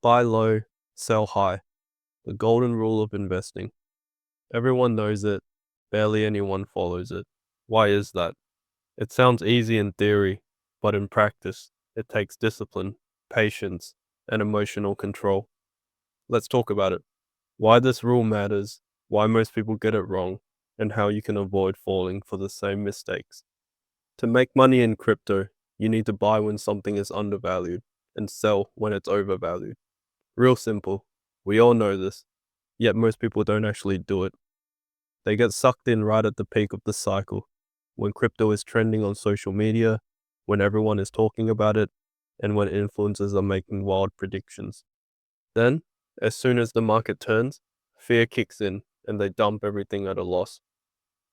Buy low, sell high. The golden rule of investing. Everyone knows it, barely anyone follows it. Why is that? It sounds easy in theory, but in practice, it takes discipline, patience, and emotional control. Let's talk about it. Why this rule matters, why most people get it wrong, and how you can avoid falling for the same mistakes. To make money in crypto, you need to buy when something is undervalued and sell when it's overvalued. Real simple. We all know this, yet most people don't actually do it. They get sucked in right at the peak of the cycle, when crypto is trending on social media, when everyone is talking about it, and when influencers are making wild predictions. Then, as soon as the market turns, fear kicks in and they dump everything at a loss.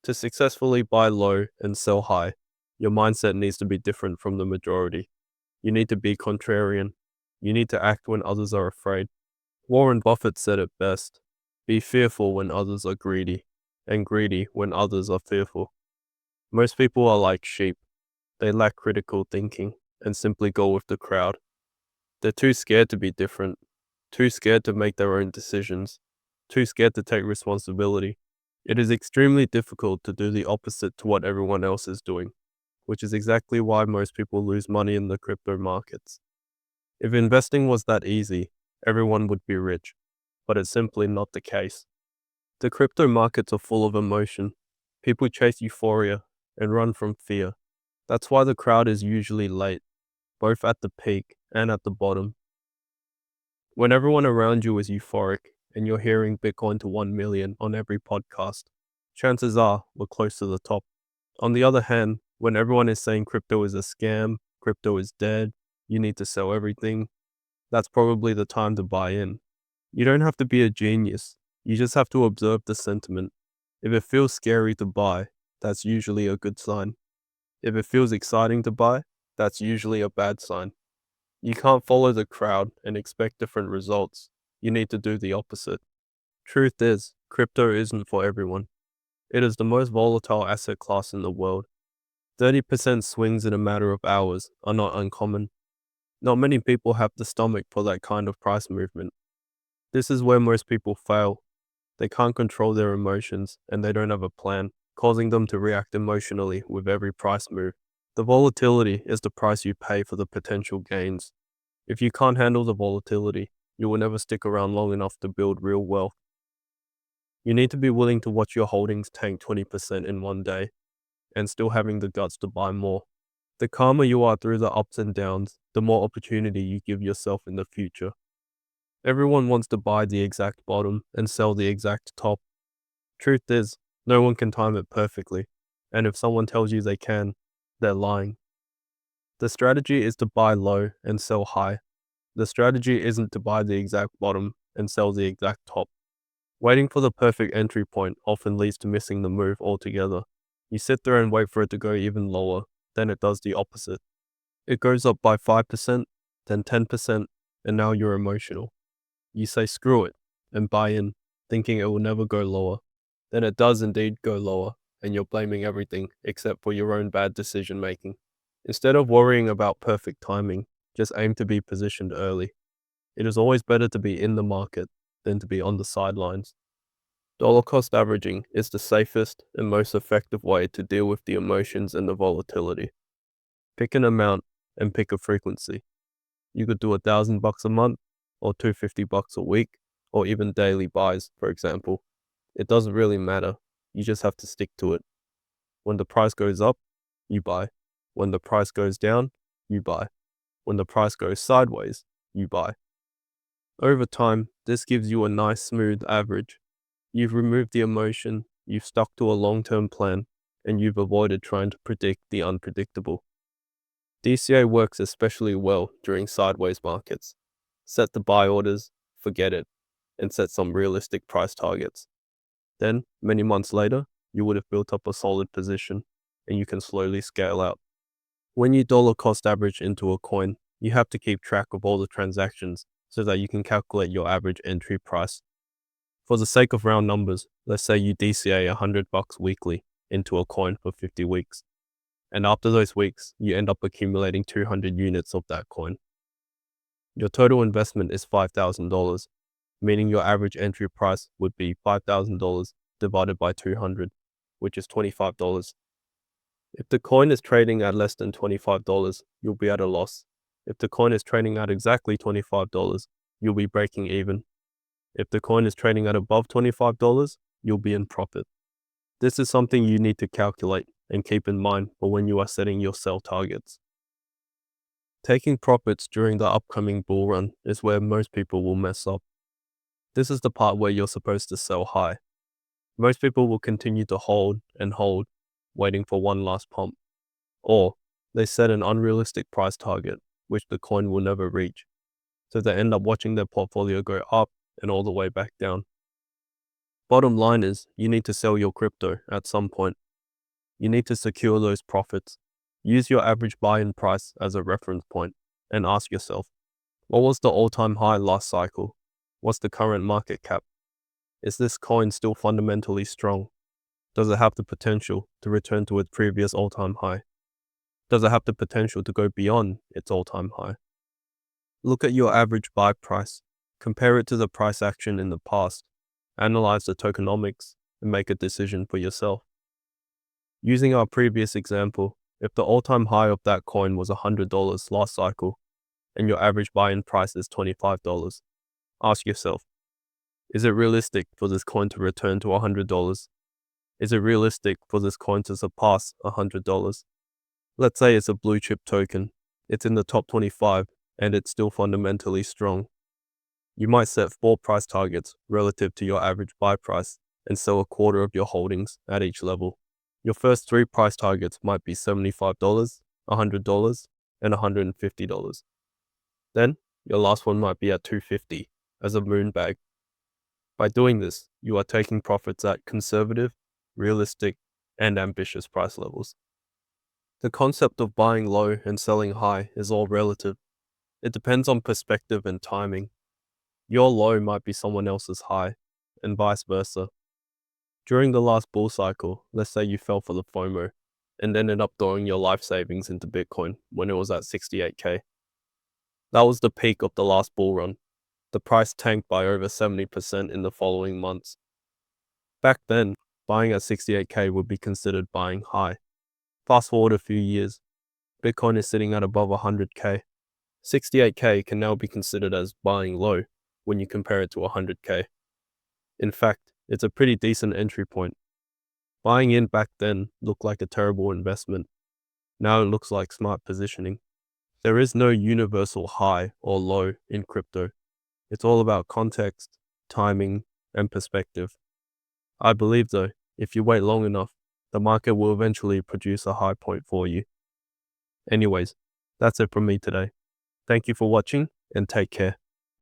To successfully buy low and sell high, your mindset needs to be different from the majority. You need to be contrarian. You need to act when others are afraid. Warren Buffett said it best: be fearful when others are greedy, and greedy when others are fearful. Most people are like sheep. They lack critical thinking and simply go with the crowd. They're too scared to be different, too scared to make their own decisions, too scared to take responsibility. It is extremely difficult to do the opposite to what everyone else is doing, which is exactly why most people lose money in the crypto markets. If investing was that easy, everyone would be rich, but it's simply not the case. The crypto markets are full of emotion. People chase euphoria and run from fear. That's why the crowd is usually late, both at the peak and at the bottom. When everyone around you is euphoric and you're hearing Bitcoin to 1 million on every podcast, chances are we're close to the top. On the other hand, when everyone is saying crypto is a scam, crypto is dead, you need to sell everything, that's probably the time to buy in. You don't have to be a genius. You just have to observe the sentiment. If it feels scary to buy, that's usually a good sign. If it feels exciting to buy, that's usually a bad sign. You can't follow the crowd and expect different results. You need to do the opposite. Truth is, crypto isn't for everyone. It is the most volatile asset class in the world. 30% swings in a matter of hours are not uncommon. Not many people have the stomach for that kind of price movement. This is where most people fail. They can't control their emotions and they don't have a plan, causing them to react emotionally with every price move. The volatility is the price you pay for the potential gains. If you can't handle the volatility, you will never stick around long enough to build real wealth. You need to be willing to watch your holdings tank 20% in one day and still having the guts to buy more. The calmer you are through the ups and downs, the more opportunity you give yourself in the future. Everyone wants to buy the exact bottom and sell the exact top. Truth is, no one can time it perfectly, and if someone tells you they can, they're lying. The strategy is to buy low and sell high. The strategy isn't to buy the exact bottom and sell the exact top. Waiting for the perfect entry point often leads to missing the move altogether. You sit there and wait for it to go even lower, then it does the opposite. It goes up by 5%, then 10%, and now you're emotional. You say screw it and buy in, thinking it will never go lower. Then it does indeed go lower, and you're blaming everything except for your own bad decision making. Instead of worrying about perfect timing, just aim to be positioned early. It is always better to be in the market than to be on the sidelines. Dollar cost averaging is the safest and most effective way to deal with the emotions and the volatility. Pick an amount and pick a frequency. You could do $1,000 a month, or $250 a week, or even daily buys, for example. It doesn't really matter. You just have to stick to it. When the price goes up, you buy. When the price goes down, you buy. When the price goes sideways, you buy. Over time, this gives you a nice smooth average. You've removed the emotion, you've stuck to a long-term plan, and you've avoided trying to predict the unpredictable. DCA works especially well during sideways markets. Set the buy orders, forget it, and set some realistic price targets. Then, many months later, you would have built up a solid position, and you can slowly scale out. When you dollar cost average into a coin, you have to keep track of all the transactions so that you can calculate your average entry price. For the sake of round numbers, let's say you DCA $100 weekly into a coin for 50 weeks. And after those weeks, you end up accumulating 200 units of that coin. Your total investment is $5,000, meaning your average entry price would be $5,000 divided by 200, which is $25. If the coin is trading at less than $25, you'll be at a loss. If the coin is trading at exactly $25, you'll be breaking even. If the coin is trading at above $25, you'll be in profit. This is something you need to calculate and keep in mind for when you are setting your sell targets. Taking profits during the upcoming bull run is where most people will mess up. This is the part where you're supposed to sell high. Most people will continue to hold and hold, waiting for one last pump. Or they set an unrealistic price target, which the coin will never reach. So they end up watching their portfolio go up and all the way back down. Bottom line is, you need to sell your crypto at some point. You need to secure those profits. Use your average buy-in price as a reference point and ask yourself, what was the all-time high last cycle? What's the current market cap? Is this coin still fundamentally strong? Does it have the potential to return to its previous all-time high? Does it have the potential to go beyond its all-time high? Look at your average buy price. Compare it to the price action in the past. Analyze the tokenomics and make a decision for yourself. Using our previous example, if the all-time high of that coin was $100 last cycle, and your average buy-in price is $25, ask yourself, is it realistic for this coin to return to $100? Is it realistic for this coin to surpass $100? Let's say it's a blue chip token, it's in the top 25, and it's still fundamentally strong. You might set 4 price targets relative to your average buy price and sell a quarter of your holdings at each level. Your first 3 price targets might be $75, $100, and $150. Then, your last one might be at $250 as a moon bag. By doing this, you are taking profits at conservative, realistic, and ambitious price levels. The concept of buying low and selling high is all relative. It depends on perspective and timing. Your low might be someone else's high, and vice versa. During the last bull cycle, let's say you fell for the FOMO and ended up throwing your life savings into Bitcoin when it was at 68K. That was the peak of the last bull run. The price tanked by over 70% in the following months. Back then, buying at 68K would be considered buying high. Fast forward a few years, Bitcoin is sitting at above 100K. 68K can now be considered as buying low when you compare it to 100K. In fact, it's a pretty decent entry point. Buying in back then looked like a terrible investment. Now it looks like smart positioning. There is no universal high or low in crypto. It's all about context, timing, and perspective. I believe though, if you wait long enough, the market will eventually produce a high point for you. Anyways, that's it from me today. Thank you for watching and take care.